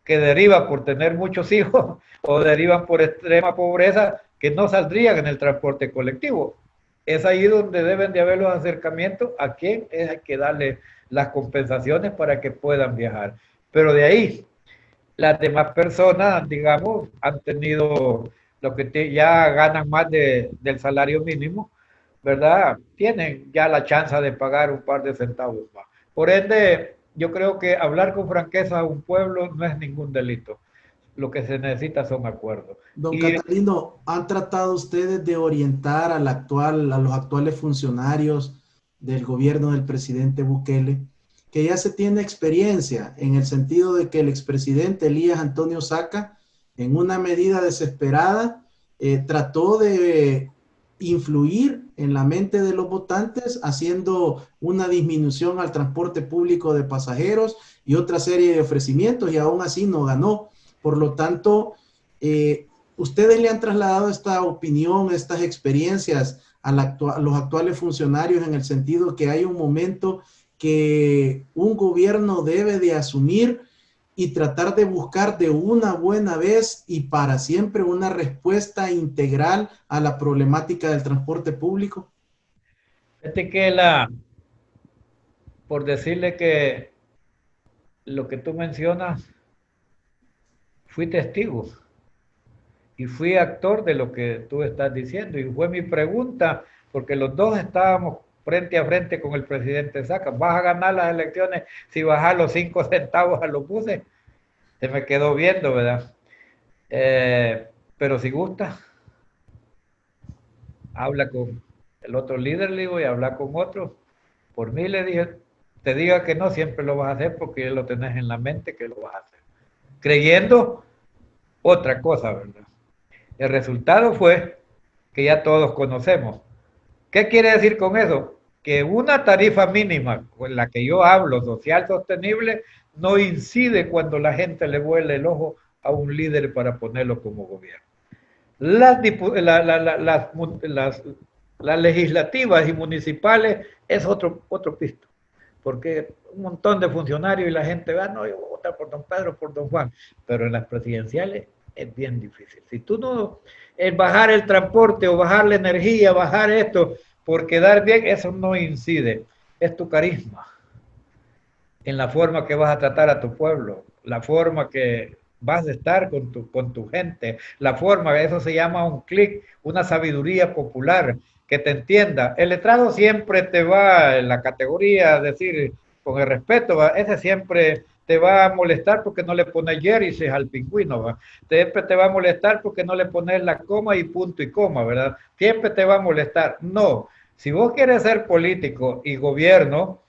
que deriva por tener muchos hijos o derivan por extrema pobreza, que no saldrían en el transporte colectivo. Es ahí donde deben de haber los acercamientos a quién hay que darle las compensaciones para que puedan viajar. Pero de ahí, las demás personas, digamos, han tenido lo que ya ganan más del salario mínimo, ¿verdad? Tienen ya la chance de pagar un par de centavos más. Por ende, yo creo que hablar con franqueza a un pueblo no es ningún delito. Lo que se necesita son acuerdos. Don Y Catalino, ¿han tratado ustedes de orientar a los actuales funcionarios del gobierno del presidente Bukele, que ya se tiene experiencia en el sentido de que el expresidente Elías Antonio Saca, en una medida desesperada, trató de influir en la mente de los votantes haciendo una disminución al transporte público de pasajeros y otra serie de ofrecimientos, y aún así no ganó? Por lo tanto, ¿ustedes le han trasladado esta opinión, estas experiencias a los actuales funcionarios, en el sentido que hay un momento que un gobierno debe de asumir y tratar de buscar de una buena vez y para siempre una respuesta integral a la problemática del transporte público? Fíjate que por decirle que lo que tú mencionas, fui testigo y fui actor de lo que tú estás diciendo. Y fue mi pregunta, porque los dos estábamos frente a frente con el presidente Saca. ¿Vas a ganar las elecciones si bajas los 5 centavos a los buses? Se me quedó viendo, ¿verdad? Pero si gusta, habla con el otro líder, le digo, y habla con otro. Por mí le dije, te diga que no, siempre lo vas a hacer porque ya lo tenés en la mente que lo vas a hacer. Creyendo otra cosa, ¿verdad? El resultado fue que ya todos conocemos. ¿Qué quiere decir con eso? Que una tarifa mínima con la que yo hablo, social sostenible, no incide cuando la gente le vuela el ojo a un líder para ponerlo como gobierno. Las legislativas y municipales es otro pisto, porque un montón de funcionarios y la gente va, no, yo voy a votar por don Pedro, por don Juan, pero en las presidenciales es bien difícil. Si tú no, bajar el transporte o bajar la energía, bajar esto, por quedar bien, eso no incide, es tu carisma en la forma que vas a tratar a tu pueblo, la forma que vas a estar con tu gente, la forma, eso se llama un clic, una sabiduría popular, que te entienda. El letrado siempre te va en la categoría, decir, con el respeto, ¿va? Ese siempre te va a molestar porque no le pones Jerry's al pingüino, ¿va? Siempre te va a molestar porque no le pones la coma y punto y coma, ¿verdad? Siempre te va a molestar. No, si vos quieres ser político y gobierno,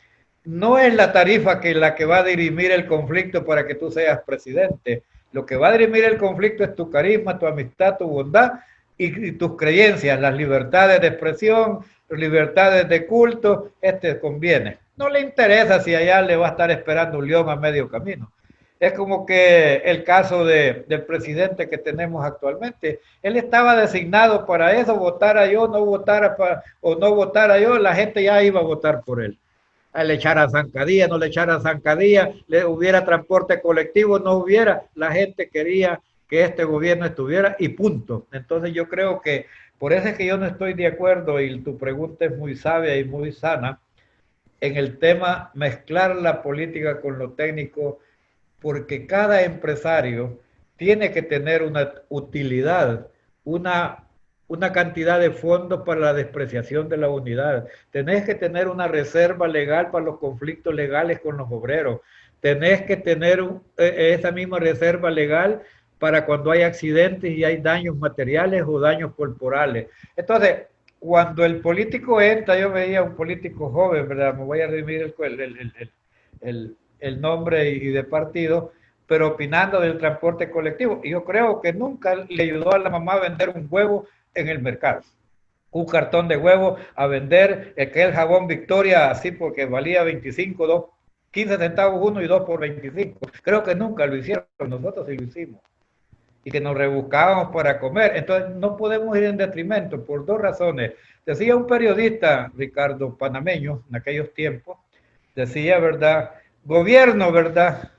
no es la tarifa que la que va a dirimir el conflicto para que tú seas presidente. Lo que va a dirimir el conflicto es tu carisma, tu amistad, tu bondad y tus creencias, las libertades de expresión, libertades de culto, conviene. No le interesa si allá le va a estar esperando un león a medio camino. Es como que el caso del presidente que tenemos actualmente. Él estaba designado para eso, votara yo, no votara o no votara yo, la gente ya iba a votar por él. Le echara zancadilla, no le echara zancadilla, le hubiera transporte colectivo, no hubiera, la gente quería que este gobierno estuviera y punto. Entonces yo creo que por eso es que yo no estoy de acuerdo y tu pregunta es muy sabia y muy sana en el tema mezclar la política con lo técnico, porque cada empresario tiene que tener una utilidad, una cantidad de fondos para la despreciación de la unidad. Tenés que tener una reserva legal para los conflictos legales con los obreros. Tenés que tener esa misma reserva legal para cuando hay accidentes y hay daños materiales o daños corporales. Entonces, cuando el político entra, yo veía un político joven, ¿verdad? Me voy a redimir el nombre y de partido, pero opinando del transporte colectivo. Y yo creo que nunca le ayudó a la mamá a vender un huevo en el mercado. Un cartón de huevo a vender, que el jabón Victoria, así porque valía 25, 2, 15 centavos uno y 2 por 25. Creo que nunca lo hicieron, nosotros sí lo hicimos. Y que nos rebuscábamos para comer. Entonces no podemos ir en detrimento por dos razones. Decía un periodista, Ricardo Panameño, en aquellos tiempos, decía, ¿verdad? Gobierno, ¿verdad?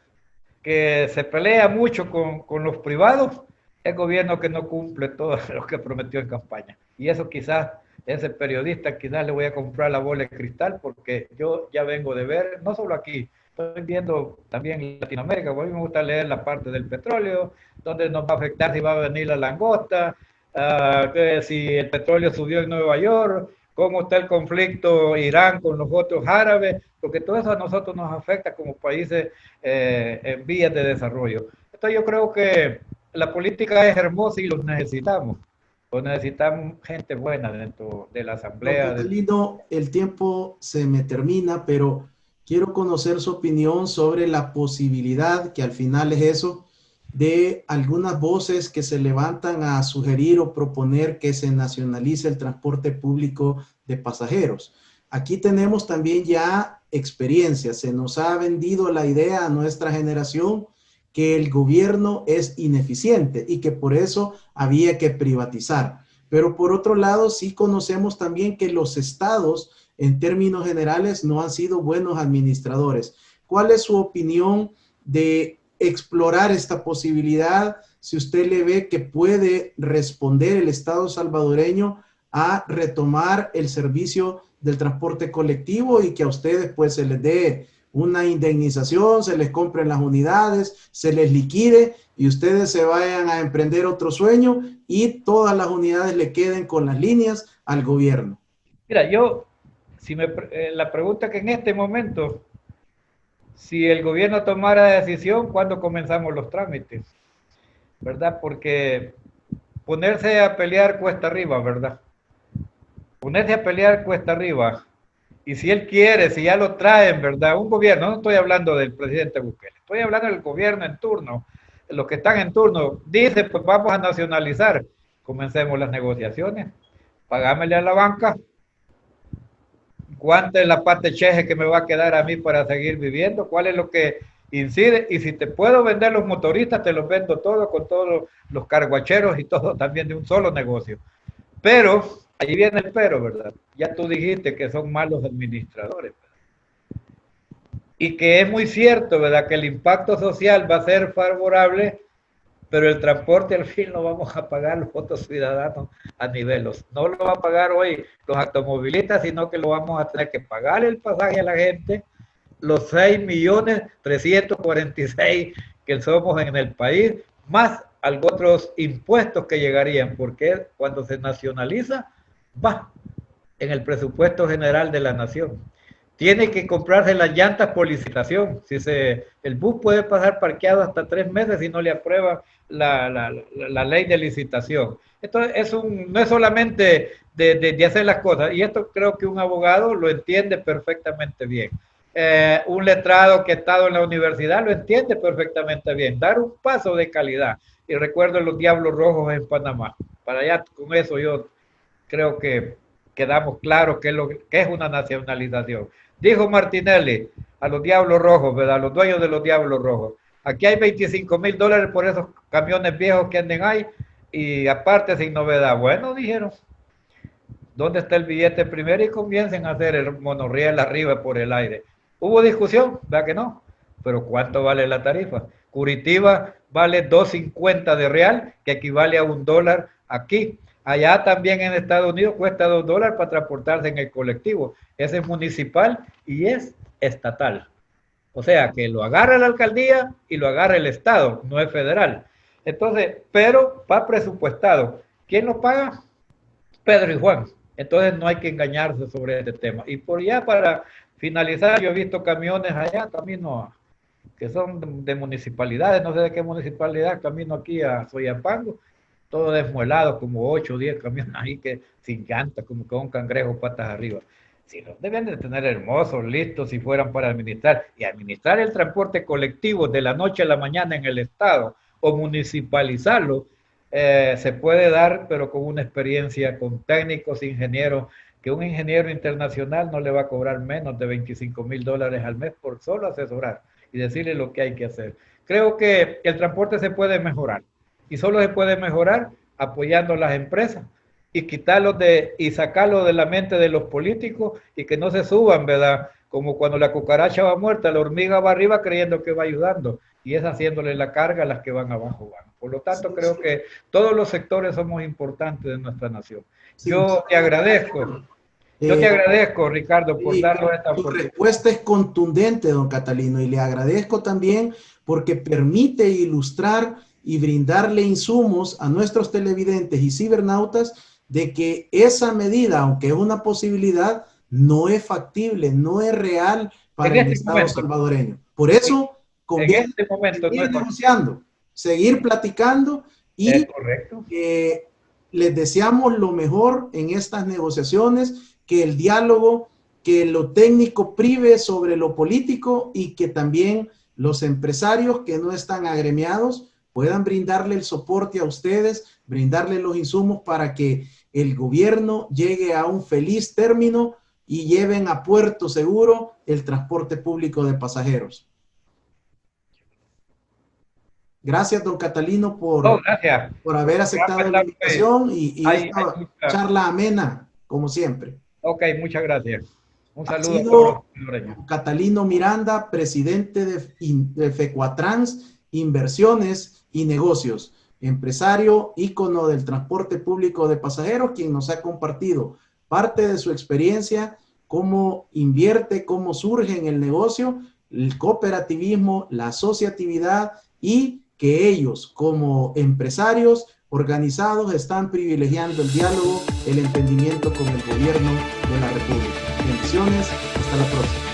Que se pelea mucho con los privados, es gobierno que no cumple todo lo que prometió en campaña. Y eso quizás, ese periodista, quizás le voy a comprar la bola de cristal, porque yo ya vengo de ver, no solo aquí, estoy viendo también en Latinoamérica, a mí me gusta leer la parte del petróleo, donde nos va a afectar si va a venir la langosta, que si el petróleo subió en Nueva York, cómo está el conflicto Irán con los otros árabes, porque todo eso a nosotros nos afecta como países en vías de desarrollo. Entonces yo creo que la política es hermosa y los necesitamos. Los necesitamos gente buena dentro de la Don asamblea. Catalino, el tiempo se me termina, pero quiero conocer su opinión sobre la posibilidad, que al final es eso, de algunas voces que se levantan a sugerir o proponer que se nacionalice el transporte público de pasajeros. Aquí tenemos también ya experiencia. Se nos ha vendido la idea a nuestra generación que el gobierno es ineficiente y que por eso había que privatizar. Pero por otro lado, sí conocemos también que los estados, en términos generales, no han sido buenos administradores. ¿Cuál es su opinión de explorar esta posibilidad si usted le ve que puede responder el Estado salvadoreño a retomar el servicio del transporte colectivo y que a ustedes pues se les dé una indemnización, se les compren las unidades, se les liquide y ustedes se vayan a emprender otro sueño y todas las unidades le queden con las líneas al gobierno. Mira, la pregunta que en este momento, si el gobierno tomara decisión, ¿cuándo comenzamos los trámites? ¿Verdad? Porque ponerse a pelear cuesta arriba, ¿verdad? Ponerse a pelear cuesta arriba. Y si él quiere, si ya lo traen, ¿verdad? Un gobierno, no estoy hablando del presidente Bukele, estoy hablando del gobierno en turno, los que están en turno, dice, pues vamos a nacionalizar. Comencemos las negociaciones, pagámele a la banca, ¿cuánto es la parte cheje que me va a quedar a mí para seguir viviendo? ¿Cuál es lo que incide? Y si te puedo vender los motoristas, te los vendo todos con todos los carguacheros y todo también de un solo negocio. Pero, ahí viene el pero, ¿verdad? Ya tú dijiste que son malos administradores, ¿verdad? Y que es muy cierto, ¿verdad? Que el impacto social va a ser favorable, pero el transporte al fin lo vamos a pagar los otros ciudadanos a niveles. No lo va a pagar hoy los automovilistas, sino que lo vamos a tener que pagar el pasaje a la gente, los 6.346.000 que somos en el país, más otros impuestos que llegarían, porque cuando se nacionaliza, va en el presupuesto general de la nación. Tiene que comprarse las llantas por licitación. El bus puede pasar parqueado hasta 3 meses si no le aprueba la ley de licitación. Esto no es solamente de hacer las cosas, y esto creo que un abogado lo entiende perfectamente bien. Un letrado que ha estado en la universidad lo entiende perfectamente bien. Dar un paso de calidad. Y recuerdo los Diablos Rojos en Panamá. Para allá, con eso yo creo que quedamos claros que es una nacionalización. Dijo Martinelli a los Diablos Rojos, ¿verdad? A los dueños de los Diablos Rojos. Aquí hay $25,000 por esos camiones viejos que anden ahí y aparte sin novedad. Bueno, dijeron, ¿dónde está el billete primero? Y comiencen a hacer el monorriel arriba por el aire. Hubo discusión, ¿verdad que no? Pero ¿cuánto vale la tarifa? Curitiba vale 2.50 de real, que equivale a $1 aquí. Allá también en Estados Unidos cuesta $2 para transportarse en el colectivo. Ese es municipal y es estatal. O sea, que lo agarra la alcaldía y lo agarra el Estado, no es federal. Entonces, pero va presupuestado. ¿Quién lo paga? Pedro y Juan. Entonces no hay que engañarse sobre este tema. Y por ya para finalizar, yo he visto camiones allá, camino que son de municipalidades, no sé de qué municipalidad, camino aquí a Soyapango, todo desmuelado, como 8 o 10 camiones ahí que sin llanta, como con un cangrejo patas arriba. Si los deben de tener hermosos, listos, si fueran para administrar. Y administrar el transporte colectivo de la noche a la mañana en el estado o municipalizarlo, se puede dar, pero con una experiencia, con técnicos, ingenieros, que un ingeniero internacional no le va a cobrar menos de $25,000 al mes por solo asesorar y decirle lo que hay que hacer. Creo que el transporte se puede mejorar y solo se puede mejorar apoyando a las empresas y y sacarlo de la mente de los políticos y que no se suban, ¿verdad? Como cuando la cucaracha va muerta, la hormiga va arriba creyendo que va ayudando y es haciéndole la carga a las que van abajo. Por lo tanto, creo que todos los sectores somos importantes de nuestra nación. Yo te agradezco. Yo te agradezco, Ricardo, por darnos esta oportunidad. Su respuesta es contundente, don Catalino, y le agradezco también porque permite ilustrar y brindarle insumos a nuestros televidentes y cibernautas de que esa medida, aunque es una posibilidad, no es factible, no es real para el Estado salvadoreño. Por eso, conviene seguir negociando, seguir platicando y les deseamos lo mejor en estas negociaciones, que el diálogo, que lo técnico prive sobre lo político y que también los empresarios que no están agremiados puedan brindarle el soporte a ustedes, brindarle los insumos para que el gobierno llegue a un feliz término y lleven a puerto seguro el transporte público de pasajeros. Gracias, don Catalino, por haber aceptado la invitación y esta charla amena, como siempre. Ok, muchas gracias. Un saludo. Catalino Miranda, presidente de FECUATRANS, Inversiones y Negocios, empresario, ícono del transporte público de pasajeros, quien nos ha compartido parte de su experiencia, cómo invierte, cómo surge en el negocio, el cooperativismo, la asociatividad y que ellos como empresarios organizados están privilegiando el diálogo, el entendimiento con el gobierno de la República. Bendiciones, hasta la próxima.